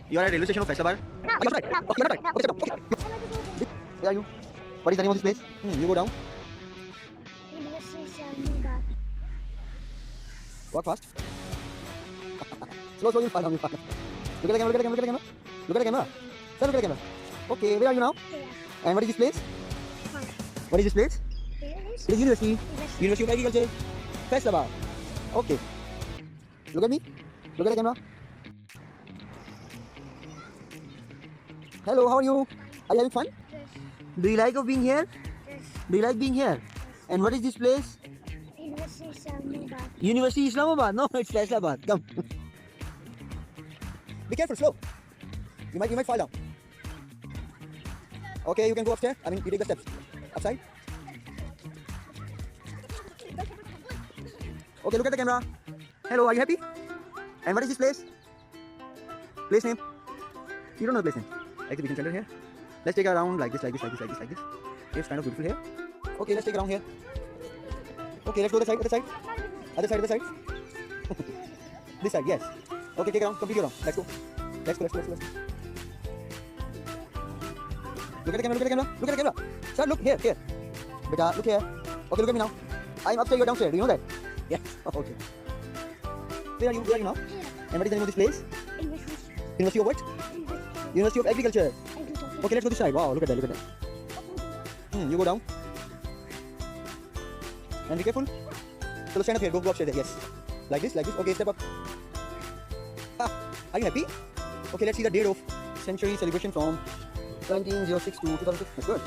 You are at railway station of Faisalabad. Are you right? Okay, you're right. Okay, step down. Okay. Where are you? What is the name of this place? You go down. Walk fast. Slow, slow, you'll fall down, you'll fall down. Look at the camera, look at the camera, look at the camera. Look at the camera. Sir, look at the camera. Okay, where are you now? And what is this place? What is this place? It is University. University of Agriculture. Faisalabad. Okay. Look at me. Look at the camera. Hello, how are you? Are you having fun? Yes. Do you like of being here? Yes. Do you like being here? And what is this place? University Islamabad. University Islamabad. No, it's Faisalabad. Come. Be careful, slow. You might fall down. Okay, you can go upstairs. I mean, you take the steps. Upside. Okay, look at the camera. Hello, are you happy? And what is this place? Place name? You don't know the place name. Exhibition center here. Let's take a round like this, like this, like this, like this, like this. It's kind of beautiful here. Okay, let's take a round here. Okay, let's go the side, other side. Other side, other side. This side, yes. Okay, take a round, complete your round. Let's go. Let's go, let's go, let's go. Let's go. Look at the camera, look at the camera, look at the camera. Sir, look here, here. Beta, look here. Okay, look at me now. I'm upstairs, you're downstairs. Do you know that? Yes. Okay. Where are you? Where are you now? Here. And what is the name of this place? University of what? University of Agriculture. Okay, let's go this side. Wow, look at that, look at that. You go down. And be careful. So stand up here, go upstairs there. Yes. Like this, like this. Okay, step up. Ah, are you happy? Okay, let's see the date of century celebration from 1906 to 2006. That's good.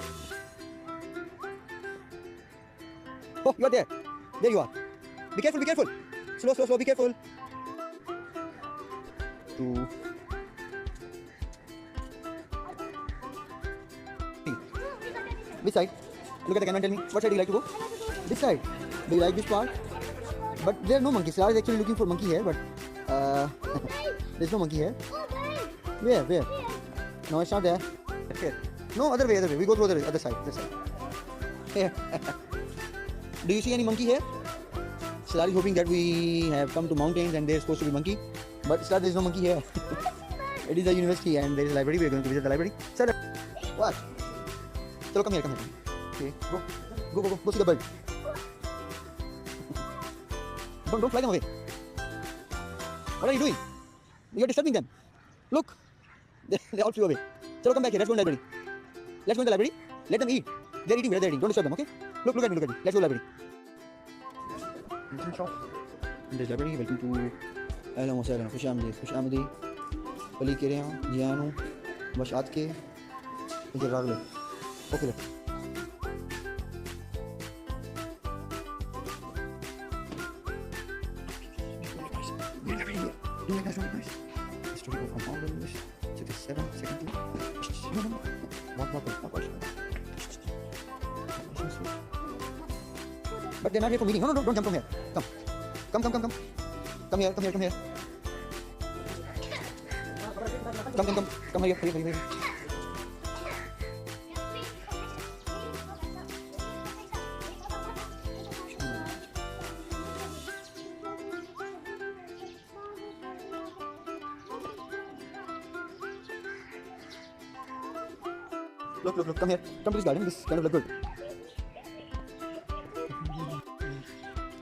Oh, you are there. There you are. Be careful, be careful. Slow, slow, slow, be careful. Two. Which side? Look at the camera and tell me, what side do you like to go? This side. Do you like this part? But there are no monkeys. I was actually looking for monkey here, but there's no monkey here. Where? Where? No, it's not there. Here. No, other way, other way. We go to other side. This side. Here. Do you see any monkey here? Star is hoping that we have come to mountains and there's supposed to be monkey. But Star, there is no monkey here. It is a university and there is a library. We are going to visit the library. Sir, what? Chalo, come here, come here. Okay, go see the bird. Don't fly them away. What are you doing? You're disturbing them. Look, they all flew away. Chalo, come back here. Let's go in the library. Let's go in the library. Let them eat. They're eating. They're eating. Don't disturb them. Okay? Look at me. Look at me. Let's go to the library. In this library, welcome to أهلا وسهلا خوش آمدید خوش آمدید ولی كريم جيانو باش عدكي انت الراغلة اوكي Really nice. Story of compound 67, second. But they're not here for meeting. No, don't jump from here. Come here. Come here. Come here. Look, come here. Come to this garden. This kind of look good.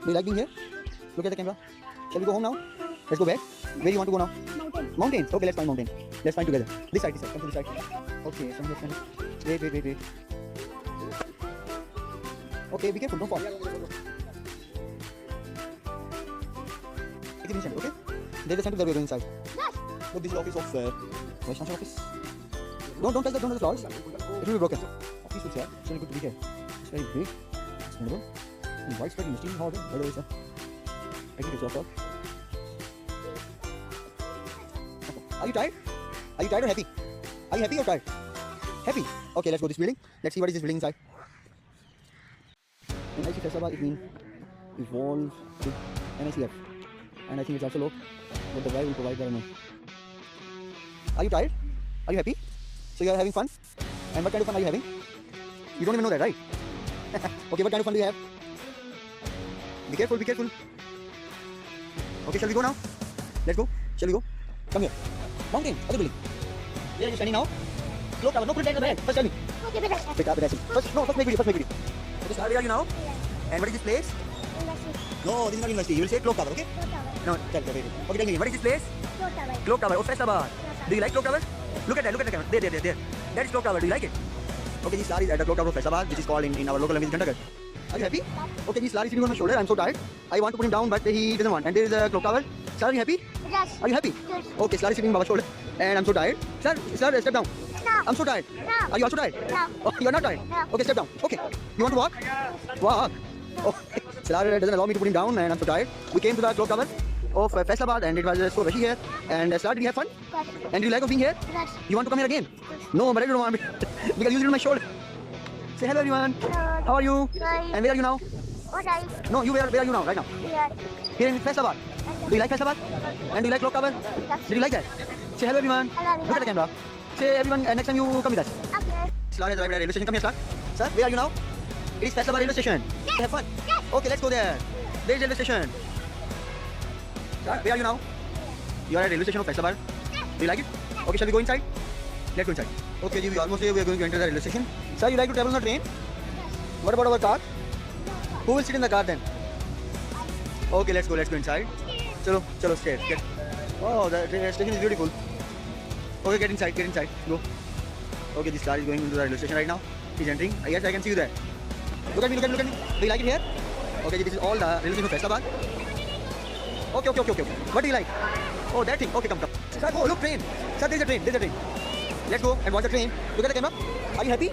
Do you like being here? Look at the camera. Shall we go home now? Let's go back. Where do you want to go now? Mountains. Okay, let's find mountain. Let's find together. This side. Come to this side. Okay, some here. Wait. Okay, be careful. Don't fall. Exhibition, okay? There's a center that we're going inside. Look, this is the office of Vice Chancellor office. Don't touch the flowers. It will be broken. Office looks here. It's really good to be here. It's very big. It's wonderful. And widespread in the hall. By the way, sir. I think it's your fault. Are you tired? Are you tired or happy? Are you happy or tired? Happy? Okay, let's go to this building. Let's see what is this building inside. NIC Faisalabad is being evolved with NICF. And I think it's also low. But the guy will provide that. Are you tired? Are you happy? So you are having fun? And what kind of fun are you having? You don't even know that, right? Okay, what kind of fun do you have? Be careful, be careful. Okay, shall we go now? Let's go. Shall we go? Come here. Mountain. Okay, building. Where are you standing now? Clock tower. No, put it in the bag. First tell me. Okay, but that's Wait, wait, first, no, first make video. First make video. Okay, sir, where are you now? And what is this place? No, this is not university. You will say clock tower, okay? No, tell, wait. Okay, tell me. What is this place? Clock tower. Oh, Faisalabad. Do you like clock tower? Look at that. Look at the camera. There. That is clock tower. Do you like it? Okay, this star is at the clock tower of Faisalabad, which is called in our local language Ghandagar. Are you happy? Okay, this star is sitting on my shoulder. I'm so tired. I want to put him down, but he doesn't want. And there is a clock tower. Sir, are you happy? Yes. Are you happy? Yes. Okay, star is sitting on my shoulder, and I'm so tired. Sir, step down. No. I'm so tired. No. Are you also tired? No. Oh, you're not tired? No. Okay, step down. Okay. You want to walk? Walk. Okay. Salar doesn't allow me to put him down, and I'm so tired. We came to the clock tower of Faisalabad, and it was so rushy here. And Salar, did you have fun? Yes. And do you like of being here? Yes. You want to come here again? No, but I don't want me because you sit on my shoulder. Say hello, everyone. Hello. How are you? Hi. And where are you now? Okay. No, where are you now? Right now? Yes. Here in Faisalabad. Do you like Faisalabad? And do you like clock tower? Yes. Did you like that? Say hello, everyone. Hello, Look at the camera. Say everyone. Next time you come with us. Okay. Salar has arrived at railway station. Come here, Salar. Sir, where are you now? It is Faisalabad railway station. Yes. Have fun. Yes. Okay, let's go there. There is railway station. Sir, where are you now? You are at railway station of Faisalabad. Do you like it? Okay, shall we go inside? Let's go inside. Okay, ji, we almost here. We are going to enter the railway station. Sir, you like to travel on the train? What about our car? Who will sit in the car then? Okay, let's go inside. Chalo, stay. Get. Oh, the train station is beautiful. Okay, get inside. Go. Okay, this car is going into the railway station right now. He's entering. Yes, I can see you there. Look at me. Do you like it here? Okay, this is all the railway station of Faisalabad. Okay. What do you like? Oh, that thing. Okay, come. Sir, go, look, train. Sir, there's a train. Let's go and watch the train. Look at the camera. Are you happy?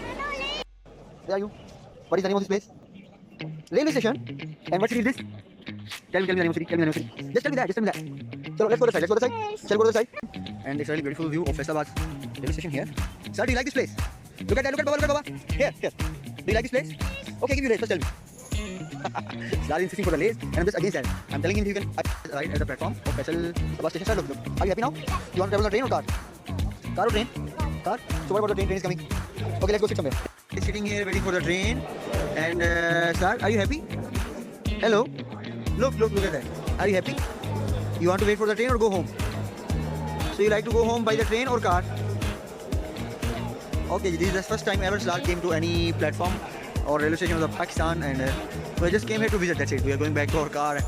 Where are you? What is the name of this place? Railway station. And what city is this? Tell me the name of city. Just tell me that. So let's go to the side. Shall we go to the side? And it's a really beautiful view of Faisalabad railway station here. Sir, do you like this place? Look at that. Look at Baba. Here. Do you like this place? Okay, give me a raise. First tell me. Sir is insisting for the lace, and I'm just against that. I'm telling him he can ride at the platform of Faisalabad station. Sir, look. Are you happy now? You want to travel on train or car? Car or train? Car? So what about the train? Train is coming. Okay, let's go sit somewhere. He's sitting here waiting for the train. And sir, are you happy? Hello. Look at that. Are you happy? You want to wait for the train or go home? So you like to go home by the train or car? Okay, this is the first time ever Salar came to any platform or railway station of Pakistan, and so I just came here to visit. That's it. We are going back to our car.